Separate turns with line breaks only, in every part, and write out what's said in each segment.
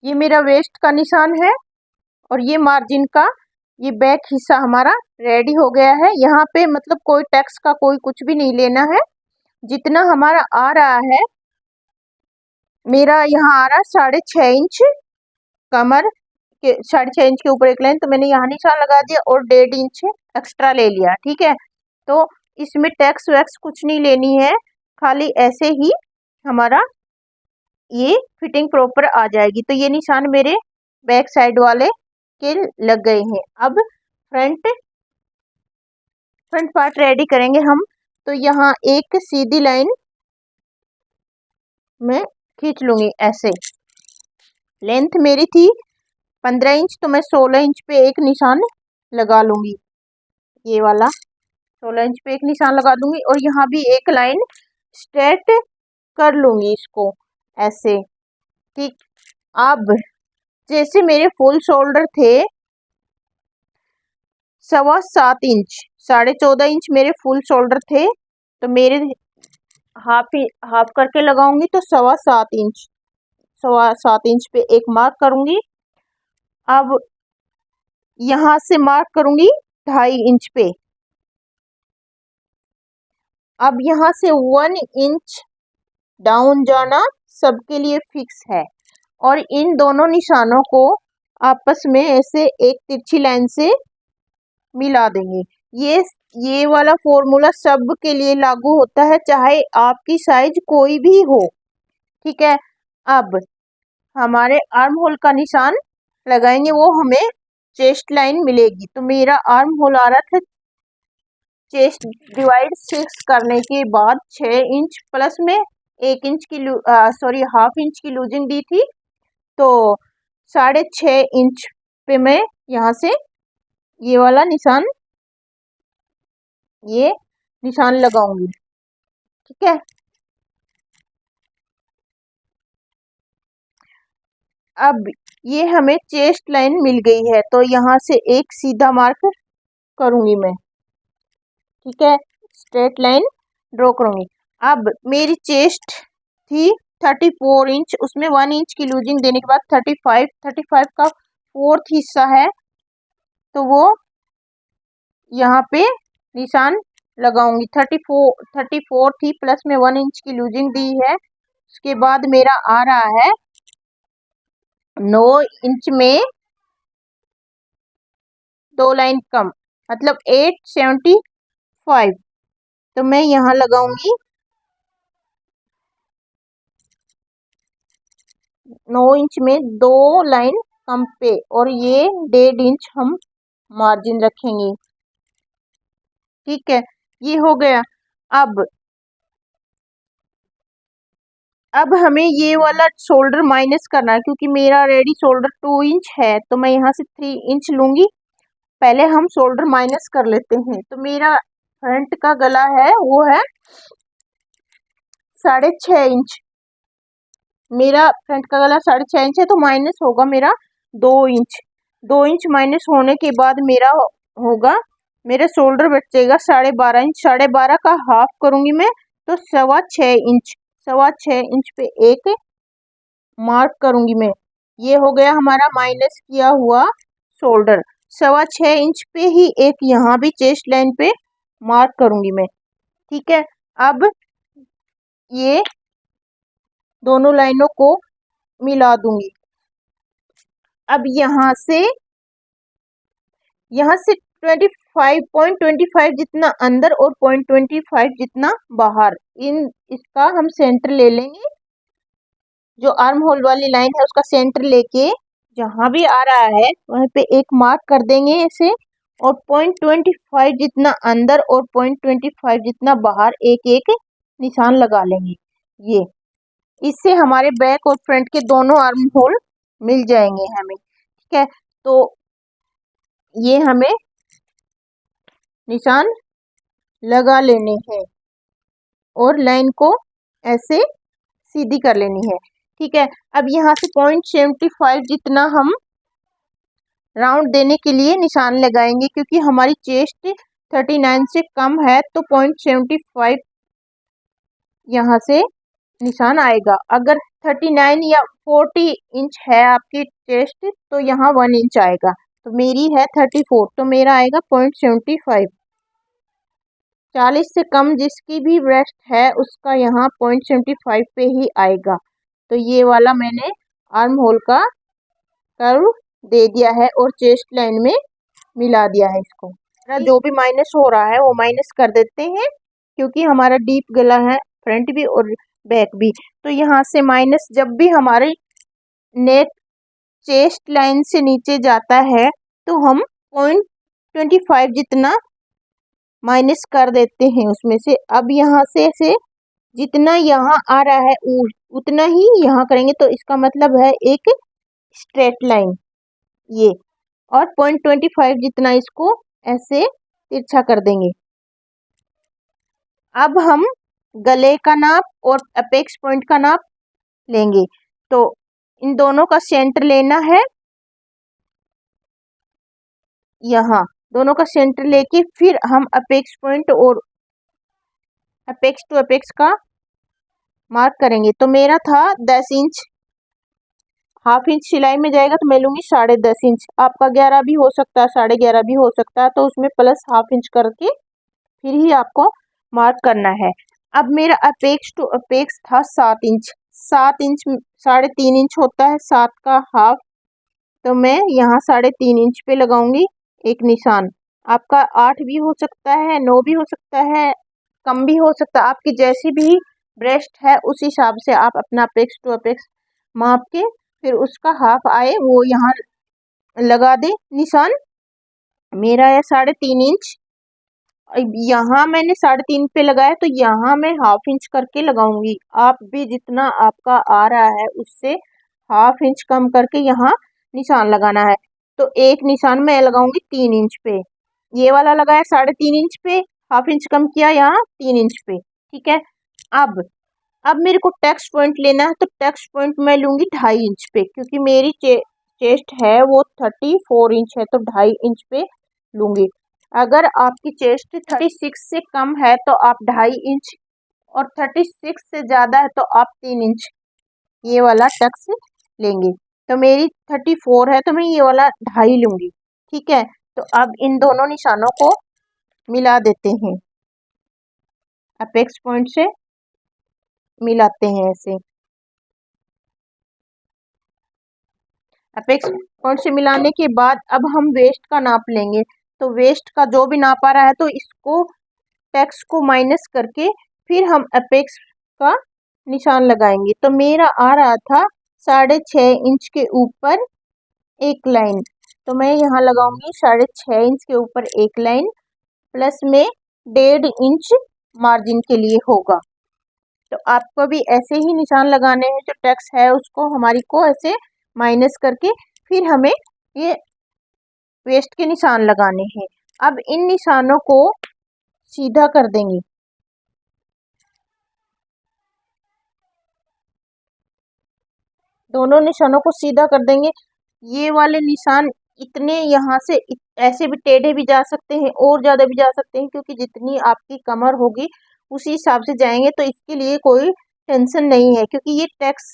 ये मेरा वेस्ट का निशान है और ये मार्जिन का ये बैक हिस्सा हमारा रेडी हो गया है। यहाँ पे मतलब कोई टैक्स का कोई कुछ भी नहीं लेना है। जितना हमारा आ रहा है, मेरा यहाँ आ रहा है 6.5 इंच कमर के, 6.5 इंच के ऊपर एक लाइन, तो मैंने यहाँ निशान लगा दिया और 1.5 इंच एक्स्ट्रा ले लिया। ठीक है, तो इसमें टैक्स वैक्स कुछ नहीं लेनी है, खाली ऐसे ही हमारा ये फिटिंग प्रॉपर आ जाएगी। तो ये निशान मेरे बैक साइड वाले के लग गए हैं। अब फ्रंट पार्ट रेडी करेंगे हम। तो यहाँ एक सीधी लाइन मैं खींच लूंगी ऐसे। लेंथ मेरी थी 15 इंच, तो मैं 16 इंच पे एक निशान लगा लूंगी। ये वाला 16 इंच पे एक निशान लगा दूंगी और यहाँ भी एक लाइन स्ट्रेट कर लूंगी इसको ऐसे। ठीक, अब जैसे मेरे फुल शोल्डर थे 7.25 इंच, 14.5 इंच मेरे फुल शोल्डर थे, तो मेरे हाफ करके लगाऊंगी तो 7.25 इंच, 7.25 इंच पे एक मार्क करूंगी। अब यहाँ से मार्क करूंगी 2.5 इंच पे। अब यहाँ से 1 इंच डाउन जाना सबके लिए फिक्स है और इन दोनों निशानों को आपस में ऐसे एक तिरछी लाइन से मिला देंगे। ये वाला फॉर्मूला सब के लिए लागू होता है, चाहे आपकी साइज कोई भी हो। ठीक है, अब हमारे आर्म होल का निशान लगाएंगे, वो हमें चेस्ट लाइन मिलेगी। तो मेरा आर्म होल आ रहा था चेस्ट डिवाइड 6 करने के बाद 6 इंच प्लस में 1 इंच की हाफ इंच की लूजिंग दी थी, तो 6.5 इंच पे मैं यहाँ से ये वाला निशान लगाऊंगी। ठीक है, अब ये हमें चेस्ट लाइन मिल गई है, तो यहाँ से एक सीधा मार्क करूंगी मैं। ठीक है, स्ट्रेट लाइन ड्रॉ करूंगी। अब मेरी चेस्ट थी 34 इंच, उसमें 1 इंच की लूजिंग देने के बाद 35 का फोर्थ हिस्सा है, तो वो यहाँ पे निशान लगाऊंगी। 34 थी, प्लस में 1 इंच की लूजिंग दी है। उसके बाद मेरा आ रहा है 9 इंच में 2 लाइन कम, मतलब 8.75, तो मैं यहाँ लगाऊंगी 9 इंच में 2 लाइन कम पे और ये 1.5 इंच हम मार्जिन रखेंगे। ठीक है, ये हो गया। अब हमें ये वाला शोल्डर माइनस करना है, क्योंकि मेरा रेडी शोल्डर 2 इंच है, तो मैं यहाँ से 3 इंच लूंगी। पहले हम शोल्डर माइनस कर लेते हैं। तो मेरा फ्रंट का गला है वो है 6.5 इंच, मेरा फ्रंट का गला 6.5 इंच है, तो माइनस होगा मेरा 2 इंच। 2 इंच माइनस होने के बाद मेरा होगा, मेरा शोल्डर बचेगा 12.5 इंच। 12.5 का हाफ करूंगी मैं, तो 6.25 इंच, 6.25 इंच पे एक मार्क करूंगी मैं। ये हो गया हमारा माइनस किया हुआ शोल्डर। 6.25 इंच पे ही एक यहाँ भी चेस्ट लाइन पे मार्क करूंगी मैं। ठीक है, अब ये दोनों लाइनों को मिला दूंगी। अब यहाँ से 25.25 जितना अंदर और 0.25 जितना बाहर, इसका हम सेंटर ले लेंगे। जो आर्म होल वाली लाइन है उसका सेंटर लेके जहां भी आ रहा है वहां पे एक मार्क कर देंगे ऐसे, और 0.25 जितना अंदर और 0.25 जितना बाहर एक एक निशान लगा लेंगे। ये इससे हमारे बैक और फ्रंट के दोनों आर्म होल मिल जाएंगे हमें। ठीक है, तो ये हमें निशान लगा लेने हैं और लाइन को ऐसे सीधी कर लेनी है। ठीक है, अब यहाँ से 0.75 जितना हम राउंड देने के लिए निशान लगाएंगे, क्योंकि हमारी चेस्ट 39 से कम है, तो 0.75 यहाँ से निशान आएगा। अगर 39 या 40 इंच है आपकी चेस्ट तो यहाँ 1 इंच आएगा। तो मेरी है 34 तो मेरा आएगा 0.75। 40 से कम जिसकी भी ब्रेस्ट है उसका यहाँ 0.75 पे ही आएगा। तो ये वाला मैंने आर्म होल का कर्व दे दिया है और चेस्ट लाइन में मिला दिया है इसको। जो भी माइनस हो रहा है वो माइनस कर देते हैं क्योंकि हमारा डीप गला है, फ्रंट भी और बैक भी। तो यहाँ से माइनस जब भी हमारी नेक चेस्ट लाइन से नीचे जाता है तो हम 0.25 जितना माइनस कर देते हैं उसमें से। अब यहाँ से जितना यहाँ आ रहा है उतना ही यहाँ करेंगे तो इसका मतलब है एक स्ट्रेट लाइन ये, और 0.25 जितना इसको ऐसे तिरछा कर देंगे। अब हम गले का नाप और अपेक्स पॉइंट का नाप लेंगे। तो इन दोनों का सेंटर लेना है, यहाँ दोनों का सेंटर लेके फिर हम अपेक्स पॉइंट और अपेक्स टू अपेक्स का मार्क करेंगे। तो मेरा था 10 इंच, हाफ इंच सिलाई में जाएगा तो मैं लूँगी 10.5 इंच। आपका 11 भी हो सकता है, 11.5 भी हो सकता है, तो उसमें प्लस हाफ इंच करके फिर ही आपको मार्क करना है। अब मेरा अपेक्स टू अपेक्स था 7 इंच। 7 इंच 3.5 इंच होता है 7 का हाफ, तो मैं यहाँ 3.5 इंच पे लगाऊंगी एक निशान। आपका 8 भी हो सकता है, 9 भी हो सकता है, कम भी हो सकता है। आपकी जैसी भी ब्रेस्ट है उस हिसाब से आप अपना अपेक्स टू अपेक्स माप के फिर उसका हाफ आए वो यहाँ लगा दे निशान। मेरा है 3.5 इंच, यहाँ मैंने 3.5 पे लगाया तो यहाँ मैं हाफ इंच करके लगाऊंगी। आप भी जितना आपका आ रहा है उससे हाफ इंच कम करके यहाँ निशान लगाना है। तो एक निशान मैं लगाऊंगी 3 इंच पे, ये वाला लगाया 3.5 इंच पे, हाफ इंच कम किया यहाँ 3 इंच पे, ठीक है। अब मेरे को टेक्स्ट पॉइंट लेना है तो टेक्स्ट पॉइंट मैं लूंगी 2.5 इंच पे, क्योंकि मेरी चेस्ट है वो 34 इंच है तो 2.5 इंच पे लूंगी। अगर आपकी चेस्ट 36 से कम है तो आप 2.5 इंच, और 36 से ज़्यादा है तो आप 3 इंच ये वाला टक्स लेंगे। तो मेरी 34 है तो मैं ये वाला 2.5 लूँगी, ठीक है। तो अब इन दोनों निशानों को मिला देते हैं, अपेक्स पॉइंट से मिलाते हैं ऐसे। अपेक्स पॉइंट से मिलाने के बाद अब हम वेस्ट का नाप लेंगे। तो वेस्ट का जो भी नाप आ रहा है तो इसको टेक्स को माइनस करके फिर हम अपेक्स का निशान लगाएंगे। तो मेरा आ रहा था 6.5 इंच के ऊपर एक लाइन, तो मैं यहाँ लगाऊंगी 6.5 इंच के ऊपर एक लाइन, प्लस में 1.5 इंच मार्जिन के लिए होगा। तो आपको भी ऐसे ही निशान लगाने हैं, जो टेक्स है उसको हमारी को ऐसे माइनस करके फिर हमें ये वेस्ट के निशान लगाने हैं। अब इन निशानों को सीधा कर देंगे, दोनों निशानों को सीधा कर देंगे। ये वाले निशान इतने यहाँ से ऐसे भी टेढ़े भी जा सकते हैं और ज़्यादा भी जा सकते हैं, क्योंकि जितनी आपकी कमर होगी उसी हिसाब से जाएंगे। तो इसके लिए कोई टेंशन नहीं है, क्योंकि ये टैक्स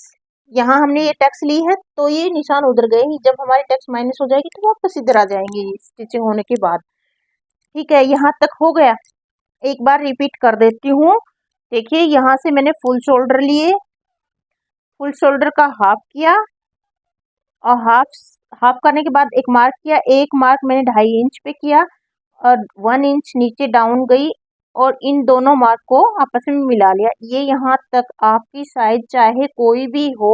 यहाँ हमने ये टैक्स ली है तो ये निशान उधर गए ही, जब हमारी टैक्स माइनस हो जाएगी तो वापस इधर आ जाएंगे स्टिचिंग होने के बाद, ठीक है। यहाँ तक हो गया, एक बार रिपीट कर देती हूँ। देखिए यहाँ से मैंने फुल शोल्डर लिए, फुल शोल्डर का हाफ किया और हाफ करने के बाद एक मार्क किया, एक मार्क मैंने 2.5 इंच पे किया और 1 इंच नीचे डाउन गई और इन दोनों मार्क को आपस में मिला लिया। ये यहाँ तक आपकी साइज चाहे कोई भी हो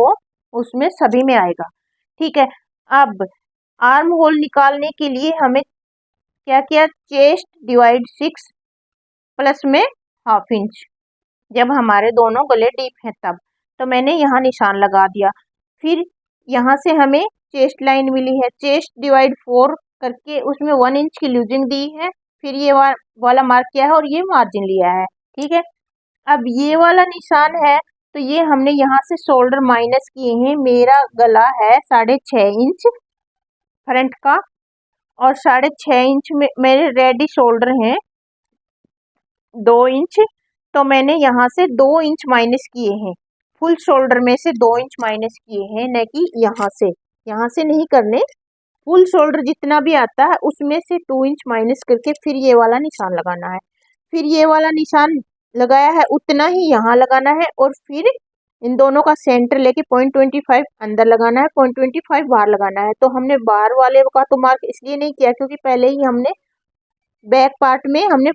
उसमें सभी में आएगा, ठीक है। अब आर्म होल निकालने के लिए हमें क्या किया, चेस्ट डिवाइड 6 प्लस में हाफ इंच, जब हमारे दोनों गले डीप हैं तब। तो मैंने यहाँ निशान लगा दिया। फिर यहाँ से हमें चेस्ट लाइन मिली है, चेस्ट डिवाइड 4 करके उसमें 1 इंच की लूजिंग दी है, फिर ये वाला मार्क किया है और ये मार्जिन लिया है, ठीक है। अब ये वाला निशान है तो ये हमने यहाँ से शोल्डर माइनस किए हैं। मेरा गला है 6.5 इंच फ्रंट का और 6.5 इंच में मेरे रेडी शोल्डर हैं 2 इंच, तो मैंने यहाँ से 2 इंच माइनस किए हैं। फुल शोल्डर में से 2 इंच माइनस किए हैं, न कि यहाँ से नहीं करने। फुल शोल्डर जितना भी आता है उसमें से 2 इंच माइनस करके फिर ये वाला निशान लगाना है। फिर ये वाला निशान लगाया है उतना ही यहाँ लगाना है, और फिर इन दोनों का सेंटर लेके 0.25 अंदर लगाना है, 0.25 बाहर लगाना है। तो हमने बाहर वाले का तो मार्क इसलिए नहीं किया क्योंकि पहले ही हमने बैक पार्ट में हमने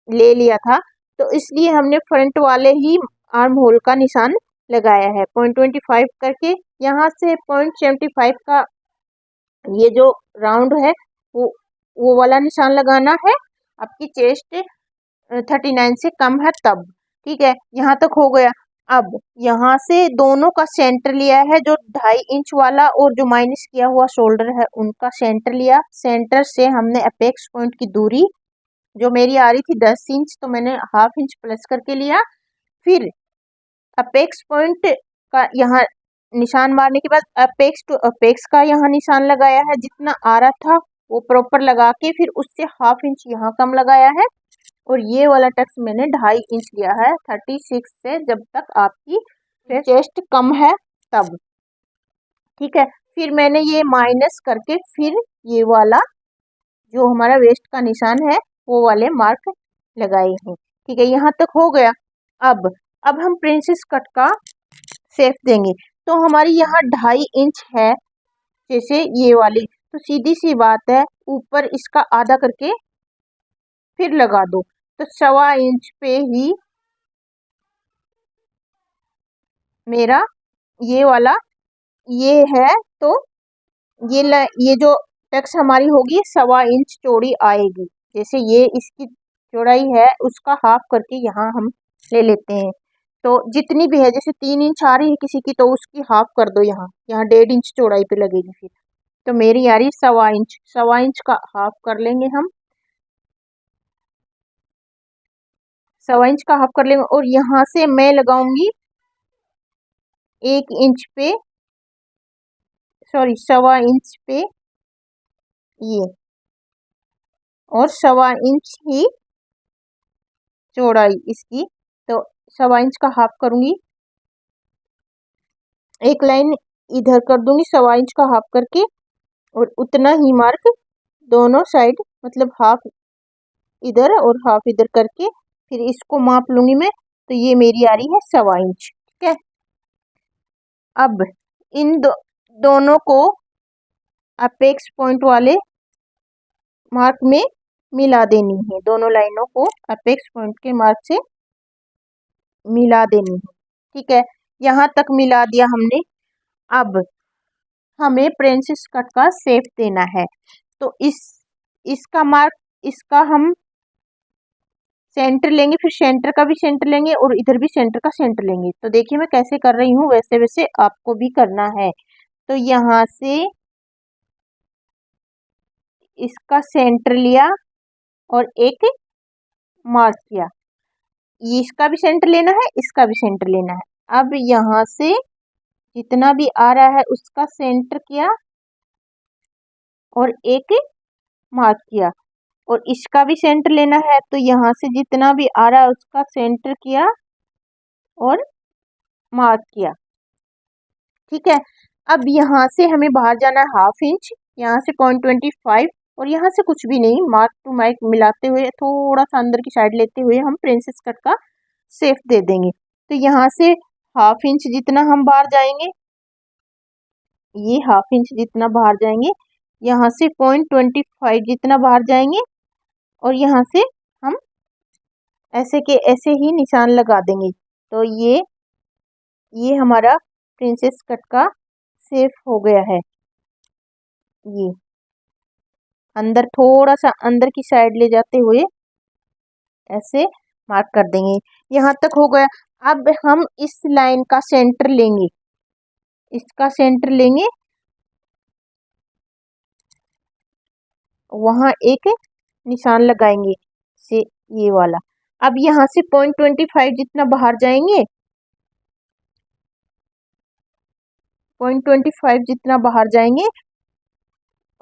ले लिया था, तो इसलिए हमने फ्रंट वाले ही आर्म होल का निशान लगाया है 0.25 करके। यहाँ से 0.75 का ये जो राउंड है वो वाला निशान लगाना है। आपकी चेस्ट 39 से कम है तब, ठीक है। यहाँ तक हो गया। अब यहाँ से दोनों का सेंटर लिया है, जो 2.5 इंच वाला और जो माइनस किया हुआ शोल्डर है उनका सेंटर लिया। सेंटर से हमने अपेक्स पॉइंट की दूरी जो मेरी आ रही थी 10 इंच, तो मैंने ½ इंच प्लस करके लिया। फिर अपेक्स पॉइंट का यहाँ निशान मारने के बाद अपेक्स टू अपेक्स का यहाँ निशान लगाया है। जितना आ रहा था वो प्रॉपर लगा के फिर उससे ½ इंच यहाँ कम लगाया है, और ये वाला टक्स मैंने 2.5 इंच लिया है 36 से, जब तक आपकी चेस्ट कम है तब, ठीक है। फिर मैंने ये माइनस करके फिर ये वाला जो हमारा वेस्ट का निशान है वो वाले मार्क लगाए हैं, ठीक है। यहाँ तक हो गया। अब हम प्रिंसेस कट का शेप देंगे। तो हमारी यहाँ 2.5 इंच है जैसे ये वाली, तो सीधी सी बात है ऊपर इसका आधा करके फिर लगा दो। तो 1.25 इंच पे ही मेरा ये वाला ये है, तो ये जो टक्स हमारी होगी 1.25 इंच चौड़ी आएगी। जैसे ये इसकी चौड़ाई है उसका हाफ करके यहाँ हम ले लेते हैं। तो जितनी भी है, जैसे 3 इंच आ रही है किसी की, तो उसकी हाफ कर दो, यहाँ 1.5 इंच चौड़ाई पे लगेगी फिर। तो मेरी आ रही 1.25 इंच का हाफ कर लेंगे हम, 1.25 इंच का हाफ कर लेंगे। और यहाँ से मैं लगाऊंगी 1 इंच पे, सॉरी 1.25 इंच पे ये, और 1.25 इंच ही चौड़ाई इसकी। तो 1.25 इंच का हाफ करूंगी, एक लाइन इधर कर दूंगी 1.25 इंच का हाफ करके, और उतना ही मार्क दोनों साइड, मतलब हाफ इधर और हाफ इधर करके फिर इसको माप लूंगी मैं। तो ये मेरी आ रही है 1.25 इंच, ठीक है। अब इन दोनों को अपेक्स पॉइंट वाले मार्क में मिला देनी है, दोनों लाइनों को अपेक्स पॉइंट के मार्क से मिला देनी है, ठीक है। यहाँ तक मिला दिया हमने। अब हमें प्रिंसेस कट का शेप देना है, तो इसका मार्क, इसका हम सेंटर लेंगे, फिर सेंटर का भी सेंटर लेंगे और इधर भी सेंटर का सेंटर लेंगे। तो देखिए मैं कैसे कर रही हूँ, वैसे वैसे आपको भी करना है। तो यहाँ से इसका सेंटर लिया और एक मार्क किया, इसका भी सेंटर लेना है, इसका भी सेंटर लेना है। अब यहाँ से जितना भी आ रहा है उसका सेंटर किया और एक मार्क किया, और इसका भी सेंटर लेना है, तो यहाँ से जितना भी आ रहा है उसका सेंटर किया और मार्क किया, ठीक है। अब यहाँ से हमें बाहर जाना है ½ इंच, यहाँ से 0.25, और यहाँ से कुछ भी नहीं, मार्क टू मार्क मिलाते हुए थोड़ा सा अंदर की साइड लेते हुए हम प्रिंसेस कट का शेप दे देंगे। तो यहाँ से ½ इंच जितना हम बाहर जाएंगे, ये ½ इंच जितना बाहर जाएंगे, यहाँ से 0.25 जितना बाहर जाएंगे, और यहाँ से हम ऐसे के ऐसे ही निशान लगा देंगे। तो ये हमारा प्रिंसेस कट का शेप हो गया है। ये अंदर थोड़ा सा अंदर की साइड ले जाते हुए ऐसे मार्क कर देंगे। यहाँ तक हो गया। अब हम इस लाइन का सेंटर लेंगे, इसका सेंटर लेंगे, वहां एक निशान लगाएंगे से ये वाला। अब यहाँ से 0.25 जितना बाहर जाएंगे, 0.25 जितना बाहर जाएंगे,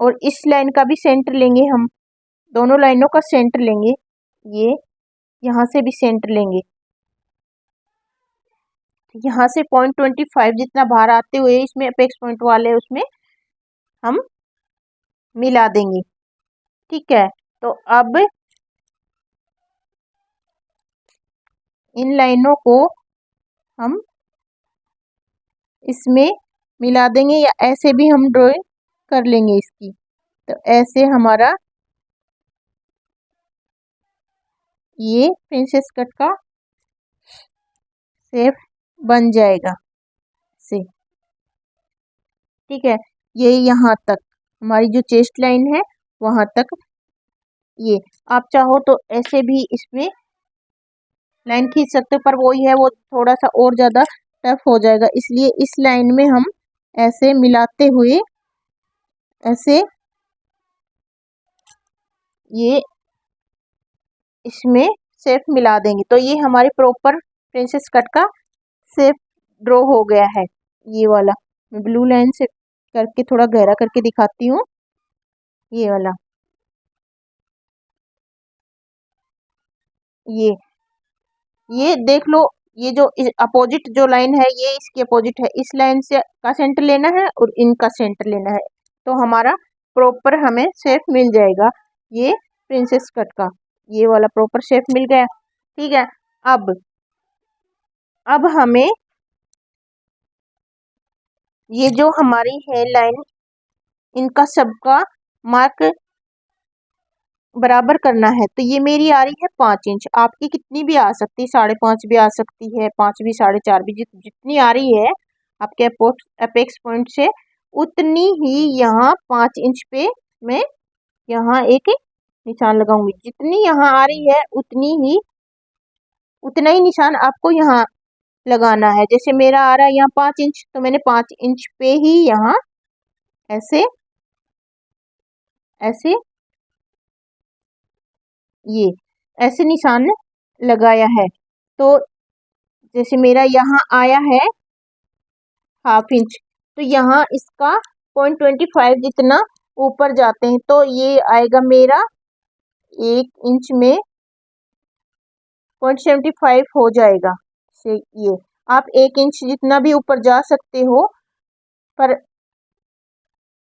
और इस लाइन का भी सेंटर लेंगे हम, दोनों लाइनों का सेंटर लेंगे, ये यहाँ से भी सेंटर लेंगे, यहाँ से 0.25 जितना बाहर आते हुए इसमें अपेक्स पॉइंट वाले उसमें हम मिला देंगे। ठीक है, तो अब इन लाइनों को हम इसमें मिला देंगे, या ऐसे भी हम ड्राइंग कर लेंगे इसकी। तो ऐसे हमारा ये प्रिंसेस कट का शेप बन जाएगा से। ठीक है, ये यहाँ तक हमारी जो चेस्ट लाइन है वहाँ तक। ये आप चाहो तो ऐसे भी इसमें लाइन खींच सकते हो, पर वही है वो थोड़ा सा और ज़्यादा टफ हो जाएगा, इसलिए इस लाइन में हम ऐसे मिलाते हुए ऐसे ये इसमें शेप मिला देंगे। तो ये हमारी प्रॉपर प्रिंसेस कट का शेप ड्रॉ हो गया है। ये वाला मैं ब्लू लाइन से करके थोड़ा गहरा करके दिखाती हूँ। ये वाला ये देख लो, ये जो अपोजिट जो लाइन है ये इसकी अपोजिट है। इस लाइन से का सेंटर लेना है और इनका सेंटर लेना है, तो हमारा प्रॉपर हमें शेप मिल जाएगा ये प्रिंसेस कट का। ये वाला प्रॉपर शेप मिल गया। ठीक है, अब हमें ये जो हमारी है लाइन, इनका सबका मार्क बराबर करना है। तो ये मेरी आ रही है 5 इंच, आपकी कितनी भी आ सकती है, 5.5 भी आ सकती है, 5 भी, 4.5 भी, जितनी आ रही है आपके अपेक्स पॉइंट से उतनी ही यहाँ 5 इंच पे मैं यहाँ एक निशान लगाऊंगी। जितनी यहाँ आ रही है उतना ही निशान आपको यहाँ लगाना है। जैसे मेरा आ रहा है यहाँ 5 इंच, तो मैंने 5 इंच पे ही यहाँ ऐसे ऐसे ये ऐसे निशान लगाया है। तो जैसे मेरा यहाँ आया है 1/2 इंच, तो यहाँ इसका 0.25 जितना ऊपर जाते हैं, तो ये आएगा मेरा 1 इंच में 0.75 हो जाएगा। से ये आप 1 इंच जितना भी ऊपर जा सकते हो, पर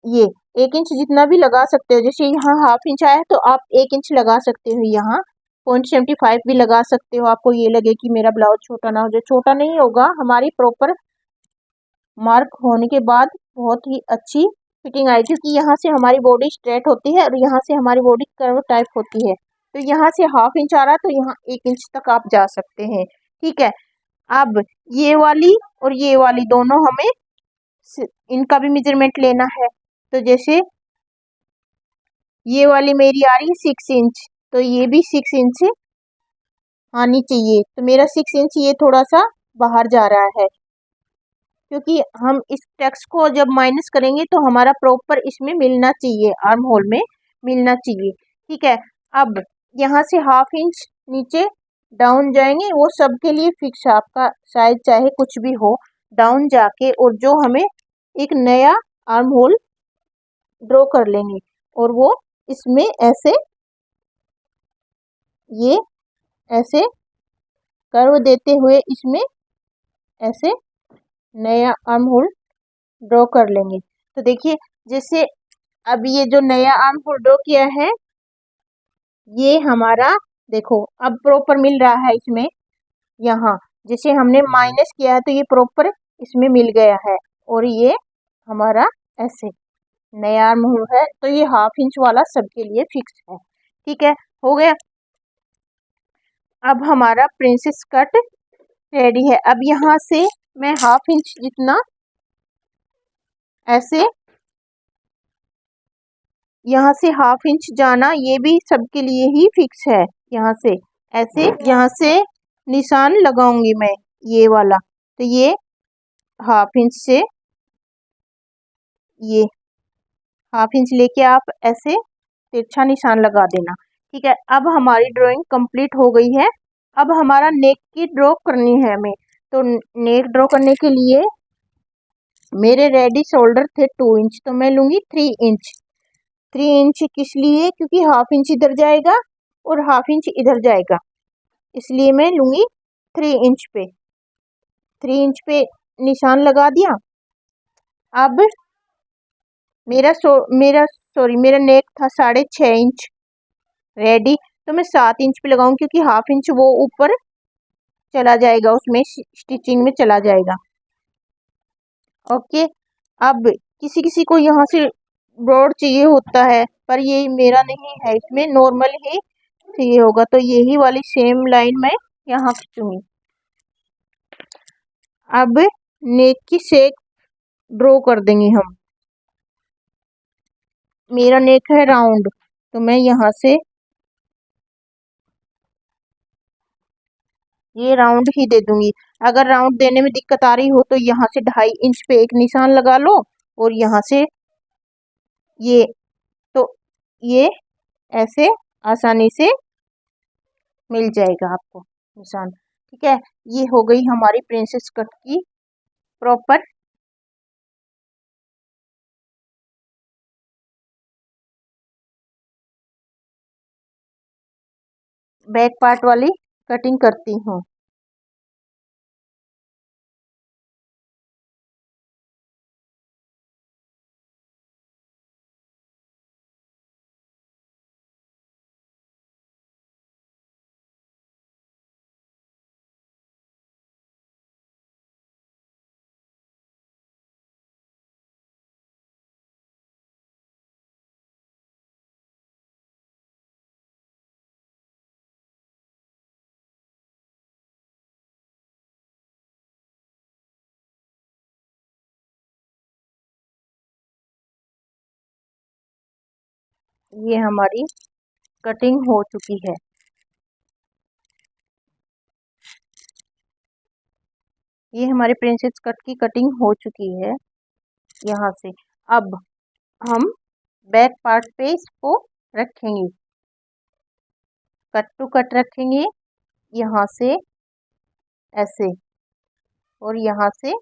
ये 1 इंच जितना भी लगा सकते हो। जैसे यहाँ 1/2 इंच आया तो आप 1 इंच लगा सकते हो, यहाँ 0.75 भी लगा सकते हो। आपको ये लगे कि मेरा ब्लाउज छोटा ना हो जाए, छोटा नहीं होगा। हमारी प्रॉपर मार्क होने के बाद बहुत ही अच्छी फिटिंग आएगी, क्योंकि यहाँ से हमारी बॉडी स्ट्रेट होती है और यहाँ से हमारी बॉडी कर्व टाइप होती है। तो यहाँ से 1/2 इंच आ रहा है तो यहाँ 1 इंच तक आप जा सकते हैं। ठीक है, अब ये वाली और ये वाली दोनों हमें इनका भी मेजरमेंट लेना है। तो जैसे ये वाली मेरी आ रही है 6 इंच, तो ये भी 6 इंच आनी चाहिए। तो मेरा 6 इंच ये थोड़ा सा बाहर जा रहा है, क्योंकि हम इस टेक्स्ट को जब माइनस करेंगे तो हमारा प्रॉपर इसमें मिलना चाहिए, आर्म होल में मिलना चाहिए। ठीक है, अब यहाँ से 1/2 इंच नीचे डाउन जाएंगे, वो सबके लिए फिक्स है, आपका साइज चाहे कुछ भी हो। डाउन जाके और जो हमें एक नया आर्म होल ड्रॉ कर लेंगे, और वो इसमें ऐसे ये ऐसे कर्व देते हुए इसमें ऐसे नया आर्म होल ड्रॉ कर लेंगे। तो देखिए, जैसे अब ये जो नया आर्म होल ड्रॉ किया है ये हमारा, देखो अब प्रॉपर मिल रहा है इसमें। यहाँ जैसे हमने माइनस किया है तो ये प्रॉपर इसमें मिल गया है, और ये हमारा ऐसे नया आर्म होल है। तो ये 1/2 इंच वाला सबके लिए फिक्स है। ठीक है, हो गया। अब हमारा प्रिंसेस कट रेडी है। अब यहाँ से मैं 1/2 इंच जितना ऐसे, यहाँ से 1/2 इंच जाना ये भी सबके लिए ही फिक्स है। यहाँ से ऐसे यहाँ से निशान लगाऊंगी मैं ये वाला, तो ये 1/2 इंच से ये 1/2 इंच लेके आप ऐसे तिरछा निशान लगा देना। ठीक है, अब हमारी ड्राइंग कंप्लीट हो गई है। अब हमारा नेक की ड्रॉ करनी है हमें। तो नेक ड्रॉ करने के लिए मेरे रेडी शोल्डर थे 2 इंच, तो मैं लूँगी 3 इंच। 3 इंच किस लिए, क्योंकि 1/2 इंच इधर जाएगा और 1/2 इंच इधर जाएगा, इसलिए मैं लूँगी 3 इंच पे। 3 इंच पे निशान लगा दिया। अब मेरा नेक था 6.5 इंच रेडी, तो मैं 7 इंच पे लगाऊं क्योंकि हाफ इंच वो ऊपर चला जाएगा, उसमें स्टिचिंग में चला जाएगा। ओके, अब किसी किसी को यहाँ से ब्रॉड चाहिए होता है, पर ये मेरा नहीं है, इसमें नॉर्मल ही चाहिए होगा, तो यही वाली सेम लाइन मैं यहाँ खींचूंगी। अब नेक की शेप ड्रॉ कर देंगे हम। मेरा नेक है राउंड, तो मैं यहाँ से ये राउंड ही दे दूंगी। अगर राउंड देने में दिक्कत आ रही हो तो यहाँ से 2.5 इंच पे एक निशान लगा लो, और यहाँ से ये, तो ये ऐसे आसानी से मिल जाएगा आपको निशान। ठीक है, ये हो गई हमारी प्रिंसेस कट की प्रॉपर बैक पार्ट वाली कटिंग करती हूँ। ये हमारी कटिंग हो चुकी है। ये हमारे प्रिंसेस कट की कटिंग हो चुकी है यहाँ से। अब हम बैक पार्ट पे इसको रखेंगे, कट टू कट रखेंगे, यहाँ से ऐसे, और यहाँ से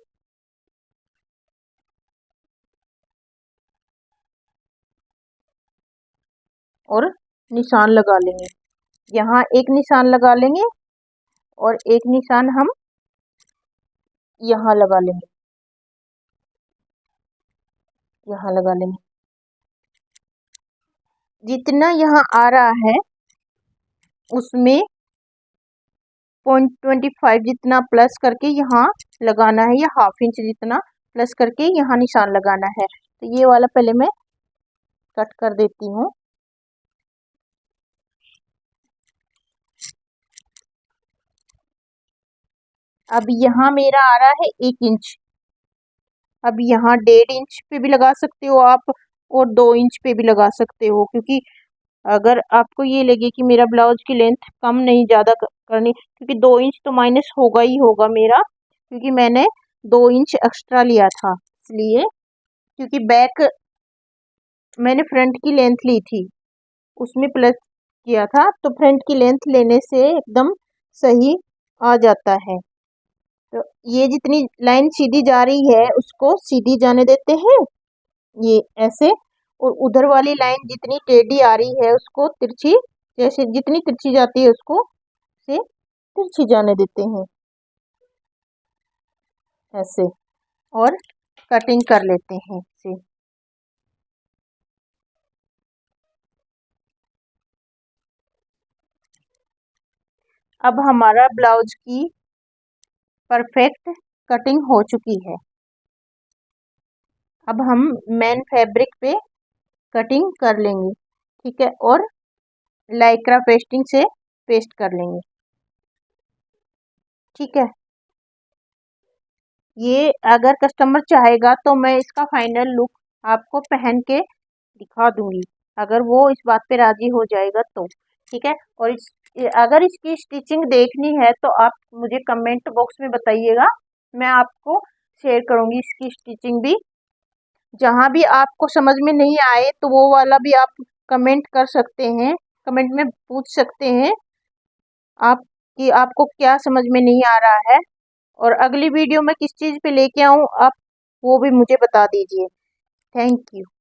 और निशान लगा लेंगे। यहाँ एक निशान लगा लेंगे और एक निशान हम यहाँ लगा लेंगे, यहाँ लगा लेंगे। जितना यहाँ आ रहा है उसमें 0.25 जितना प्लस करके यहाँ लगाना है, या हाफ इंच जितना प्लस करके यहाँ निशान लगाना है। तो ये वाला पहले मैं कट कर देती हूँ। अब यहाँ मेरा आ रहा है 1 इंच। अब यहाँ 1.5 इंच पे भी लगा सकते हो आप, और 2 इंच पे भी लगा सकते हो, क्योंकि अगर आपको ये लगे कि मेरा ब्लाउज की लेंथ कम नहीं ज़्यादा करनी, क्योंकि 2 इंच तो माइनस होगा ही होगा मेरा, क्योंकि मैंने 2 इंच एक्स्ट्रा लिया था, इसलिए, क्योंकि बैक मैंने फ्रंट की लेंथ ली थी, उसमें प्लस किया था, तो फ्रंट की लेंथ लेने से एकदम सही आ जाता है। तो ये जितनी लाइन सीधी जा रही है उसको सीधी जाने देते हैं, ये ऐसे, और उधर वाली लाइन जितनी टेढ़ी आ रही है उसको तिरछी, जैसे जितनी तिरछी जाती है उसको से तिरछी जाने देते हैं ऐसे, और कटिंग कर लेते हैं इसे। अब हमारा ब्लाउज की परफेक्ट कटिंग हो चुकी है। अब हम मेन फैब्रिक पे कटिंग कर लेंगे, ठीक है, और लाइक्रा पेस्टिंग से पेस्ट कर लेंगे। ठीक है, ये अगर कस्टमर चाहेगा तो मैं इसका फाइनल लुक आपको पहन के दिखा दूंगी, अगर वो इस बात पे राजी हो जाएगा तो। ठीक है, और अगर इसकी स्टिचिंग देखनी है तो आप मुझे कमेंट बॉक्स में बताइएगा, मैं आपको शेयर करूंगी इसकी स्टिचिंग भी। जहाँ भी आपको समझ में नहीं आए तो वो वाला भी आप कमेंट कर सकते हैं, कमेंट में पूछ सकते हैं आप कि आपको क्या समझ में नहीं आ रहा है, और अगली वीडियो में किस चीज़ पे लेके आऊँ आप वो भी मुझे बता दीजिए। Thank you.